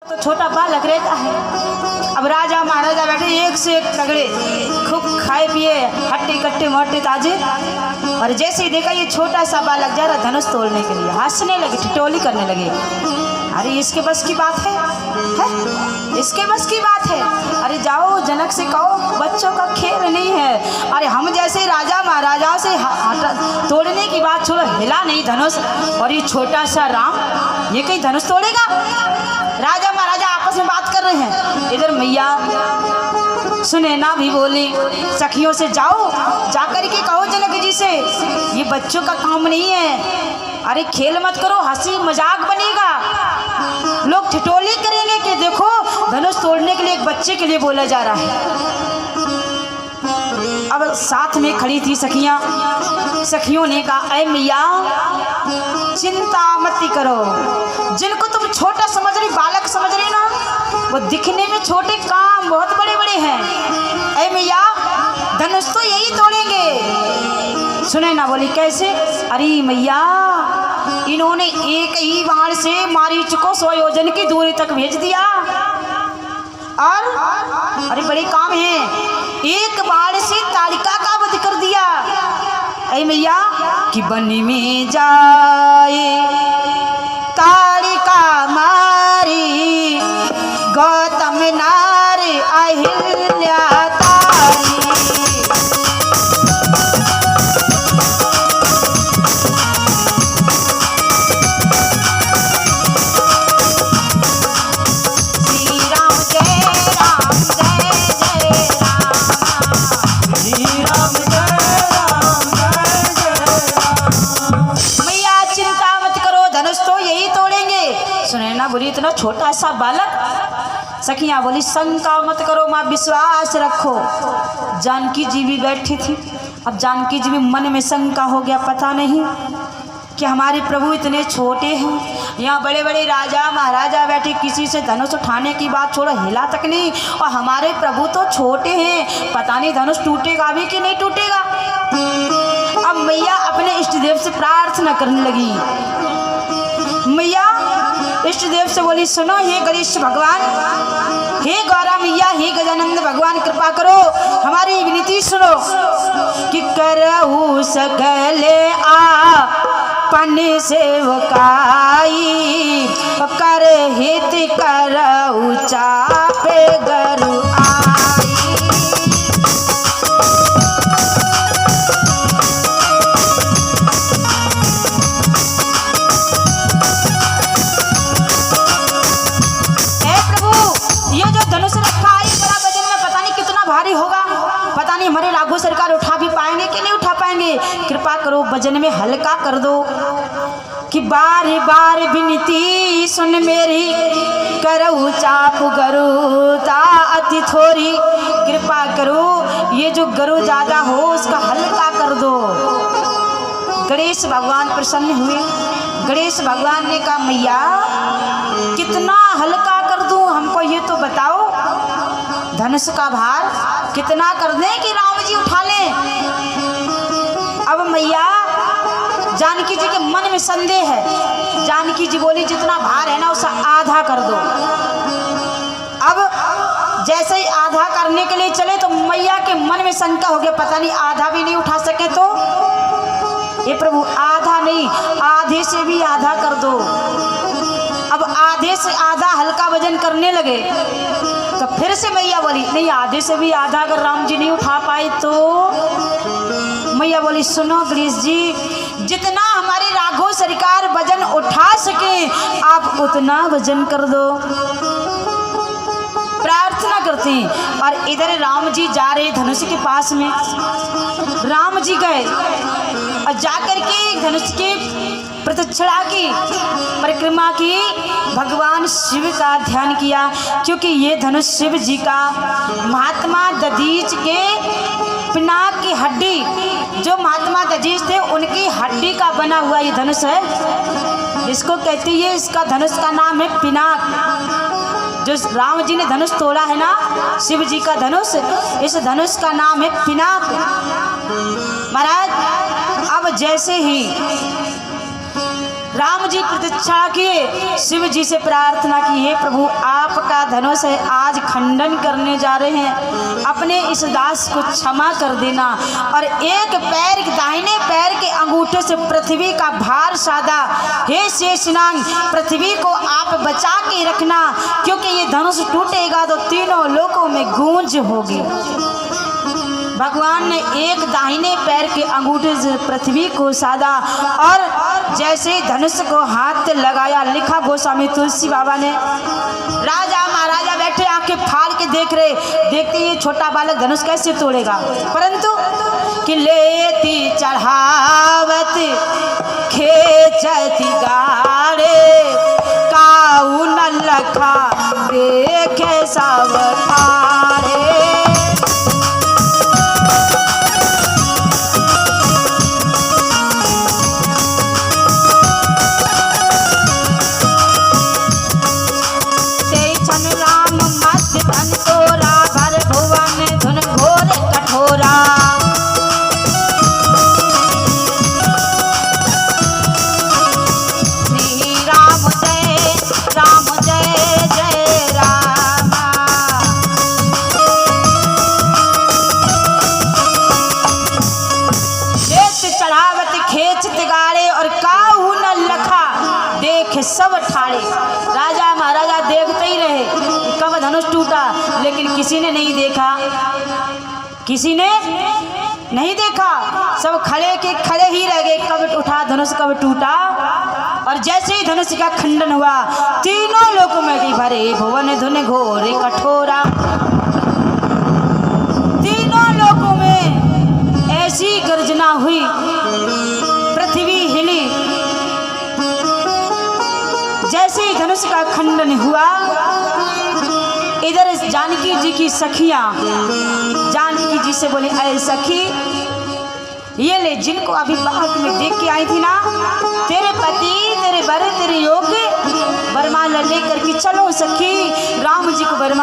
तो छोटा बालक रहता है। अब राजा महाराजा बैठे एक से एक तगड़े, खूब खाए पिए, हट्टे कट्टे मोटे ताजे। और जैसे ही देखा ये छोटा सा बालक जा रहा धनुष तोड़ने के लिए, हंसने लगे, ठिठोली करने लगे। अरे इसके बस की बात है? इसके बस की बात है? अरे जाओ जनक से कहो बच्चों का खेल नहीं है। अरे हम जैसे राजा महाराजा से तोड़ने की बात छोड़ो, हिला नहीं धनुष। और ये छोटा सा राम ये कहीं धनुष तोड़ेगा? राजा महाराजा आपस में बात कर रहे हैं। इधर मैया सुनैना भी बोली सखियों से, जाओ जाकर के कहो जनक जी से ये बच्चों का काम नहीं है। अरे खेल मत करो, हंसी मजाक बनेगा, लोग ठिठोली करेंगे कि देखो धनुष तोड़ने के लिए एक बच्चे के लिए बोला जा रहा है। अब साथ में खड़ी थी सखियां, सखियों ने कहा ऐ मैया चिंता मत करो, जिनको तुम छोटा समझ रही, बालक समझ रही ना, वो दिखने में छोटे, काम बहुत बड़े बड़े हैं। ऐ मैया धनुष तो यही तोड़ेंगे। सुने ना बोली कैसे? अरे मैया इन्होंने एक ही बाण से मारीच को 100 योजन की दूरी तक भेज दिया। और अरे बड़े काम है, एक बाण से ताड़िका का वध कर दिया। ऐ मैया कि बनी में जाए ताड़िका मारी, गौतम नार अहिल्या तारी। सुनैना बोली इतना छोटा सा बालक। सखियां बोली शंका मत करो माँ, विश्वास रखो। जानकी जी भी बैठी थी। अब जानकी जी भी मन में शंका हो गया, पता नहीं कि हमारे प्रभु इतने छोटे हैं, यहाँ बड़े बड़े राजा महाराजा बैठे, किसी से धनुष उठाने की बात छोड़ो, हिला तक नहीं, और हमारे प्रभु तो छोटे हैं, पता नहीं धनुष टूटेगा भी कि नहीं टूटेगा। अब मैया अपने इष्ट देव से प्रार्थना करने लगी। मैया इष्ट देव से बोली सुनो हे गणेश भगवान, हे गौरा मैया, हे गजानंद भगवान कृपा करो, हमारी विनती सुनो कि करहु सकले आपन सेवकाई, कर हित करहु चापे गरु आई। भारी होगा, पता नहीं हमारे राघव सरकार उठा भी पाएंगे कि नहीं उठा पाएंगे, कृपा करो वजन में हल्का कर दो। कि बार बार विनती सुन मेरी, करहु चाप गरुता अति थोरी, कृपा करो ये जो गरु ज्यादा हो उसका हल्का कर दो। गणेश भगवान प्रसन्न हुए। गणेश भगवान ने कहा मैया कितना हल्का कर दूं, हमको ये तो बताओ, धनुष का भार कितना कर दें कि राम जी उठा लें। अब मैया जानकी जी के मन में संदेह है। जानकी जी बोली जितना भार है ना उसका आधा कर दो। अब जैसे ही आधा करने के लिए चले तो मैया के मन में शंका हो गया, पता नहीं आधा भी नहीं उठा सके तो। ये प्रभु आधा नहीं, आधे से भी आधा कर दो। अब आधे से आधा हल्का वजन करने लगे तो फिर से मैया बोली नहीं, आधे से भी आधा अगर राम जी नहीं उठा पाए तो। मैया बोली सुनो गणेश जी, जितना हमारे राघव सरकार वजन उठा सके आप उतना वजन कर दो। प्रार्थना करते हैं। और इधर राम जी जा रहे धनुष के पास में। राम जी गए और जाकर के धनुष के प्रदक्षिणा की, परिक्रमा की, भगवान शिव का ध्यान किया, क्योंकि ये धनुष शिव जी का महात्मा दधीच के पिनाक की हड्डी, जो महात्मा दधीच थे उनकी हड्डी का बना हुआ ये धनुष है। इसको कहती है, इसका धनुष का नाम है पिनाक। जो राम जी ने धनुष तोड़ा है ना, शिव जी का धनुष, इस धनुष का नाम है पिनाक। महाराज अब जैसे ही राम जी प्रतीक्षा किए, शिव जी से प्रार्थना की, हे प्रभु आप आपका धनुष है आज खंडन करने जा रहे हैं, अपने इस दास को क्षमा कर देना। और एक पैर दाहिने पैर के अंगूठे से पृथ्वी का भार साधा। हे शेषनाग, पृथ्वी को आप बचा के रखना, क्योंकि ये धनुष टूटेगा तो तीनों लोकों में गूंज होगी। भगवान ने एक दाहिने पैर के अंगूठे से पृथ्वी को साधा और जैसे धनुष को हाथ लगाया, लिखा गोस्वामी तुलसी बाबा ने, राजा महाराजा बैठे आंखें फाड़ के देख रहे, देखते ये छोटा बालक धनुष कैसे तोड़ेगा। परंतु कि लेती चढ़ावत खेचती गाड़े, काऊ न लखा देखे सब ठाड़े। सब ठाड़े। राजा महाराजा देखते ही रहे कब धनुष टूटा, लेकिन किसी ने नहीं देखा, किसी ने नहीं देखा। सब खड़े के खड़े ही रह गए, कब उठा धनुष, कब टूटा। और जैसे ही धनुष का खंडन हुआ, तीनों लोकों में गई भरे भुवन धुन घोरे कठोरा। तीनों लोकों में ऐसी गर्जना हुई, पृथ्वी हिली। जैसे ही धनुष का खंडन हुआ, इधर जानकी जी की सखियां जानकी जी से बोले, अरे सखी, ये ले जिनको अभी बाहर में देख के आई थी ना, तेरे पति, तेरे बड़े, तेरे योग्य वरमाला लेकर के चलो सखी।